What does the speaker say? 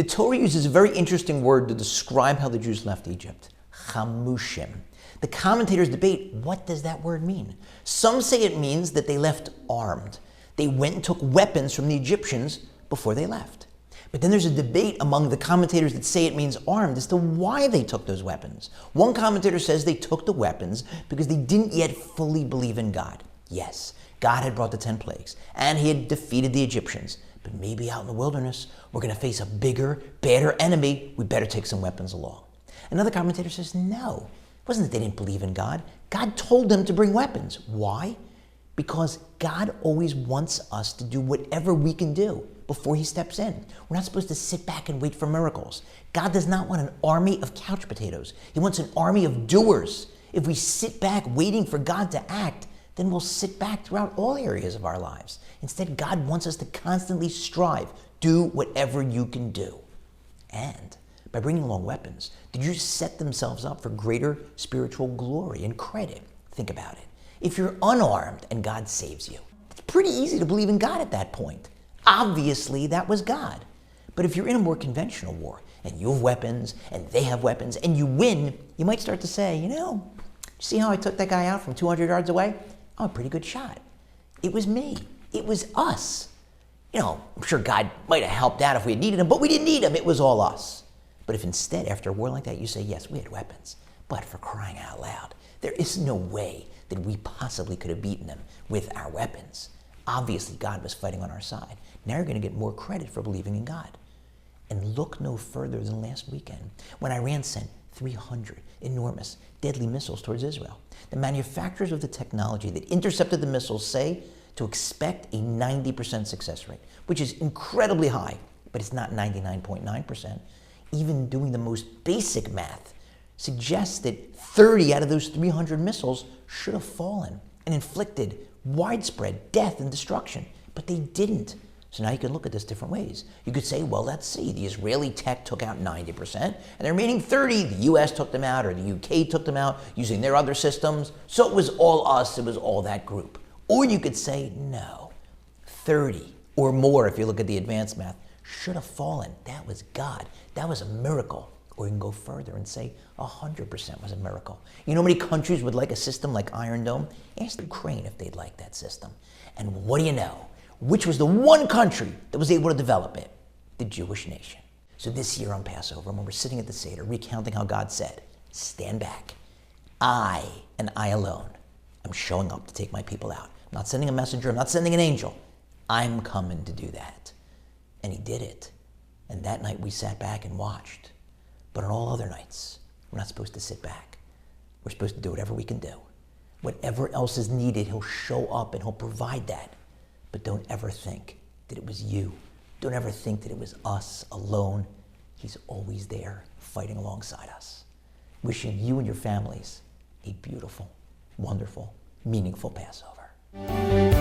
The Torah uses a very interesting word to describe how the Jews left Egypt. Chamushim. The commentators debate, what does that word mean? Some say it means that they left armed. They went and took weapons from the Egyptians before they left. But then there's a debate among the commentators that say it means armed as to why they took those weapons. One commentator says they took the weapons because they didn't yet fully believe in God. Yes, God had brought the 10 plagues, and he had defeated the Egyptians. But maybe out in the wilderness, we're going to face a bigger, badder enemy. We better take some weapons along. Another commentator says, no, it wasn't that they didn't believe in God. God told them to bring weapons. Why? Because God always wants us to do whatever we can do before he steps in. We're not supposed to sit back and wait for miracles. God does not want an army of couch potatoes. He wants an army of doers. If we sit back waiting for God to act, then we'll sit back throughout all areas of our lives. Instead, God wants us to constantly strive. Do whatever you can do. And by bringing along weapons, the Jews set themselves up for greater spiritual glory and credit. Think about it. If you're unarmed and God saves you, it's pretty easy to believe in God at that point. Obviously, that was God. But if you're in a more conventional war, and you have weapons, and they have weapons, and you win, you might start to say, see how I took that guy out from 200 yards away? I'm a pretty good shot. It was me. It was us. I'm sure God might have helped out if we had needed him, but we didn't need him. It was all us. But if instead, after a war like that, you say, yes, we had weapons, but for crying out loud, there is no way that we possibly could have beaten them with our weapons. Obviously, God was fighting on our side. Now you're going to get more credit for believing in God. And look no further than last weekend, when Iran sent 300 enormous, deadly missiles towards Israel. The manufacturers of the technology that intercepted the missiles say to expect a 90% success rate, which is incredibly high, but it's not 99.9%. Even doing the most basic math suggests that 30 out of those 300 missiles should have fallen and inflicted widespread death and destruction, but they didn't. So now you can look at this different ways. You could say, well, let's see, the Israeli tech took out 90%, and the remaining 30, the US took them out, or the UK took them out using their other systems. So it was all us, it was all that group. Or you could say, no, 30 or more, if you look at the advanced math, should have fallen. That was God. That was a miracle. Or you can go further and say 100% was a miracle. You know how many countries would like a system like Iron Dome? Ask Ukraine if they'd like that system. And what do you know? Which was the one country that was able to develop it? The Jewish nation. So this year on Passover, when we're sitting at the Seder, recounting how God said, stand back. I, and I alone, am showing up to take my people out. I'm not sending a messenger. I'm not sending an angel. I'm coming to do that. And he did it. And that night we sat back and watched. But on all other nights, we're not supposed to sit back. We're supposed to do whatever we can do. Whatever else is needed, he'll show up and he'll provide that. But don't ever think that it was you. Don't ever think that it was us alone. He's always there, fighting alongside us. Wishing you and your families a beautiful, wonderful, meaningful Passover.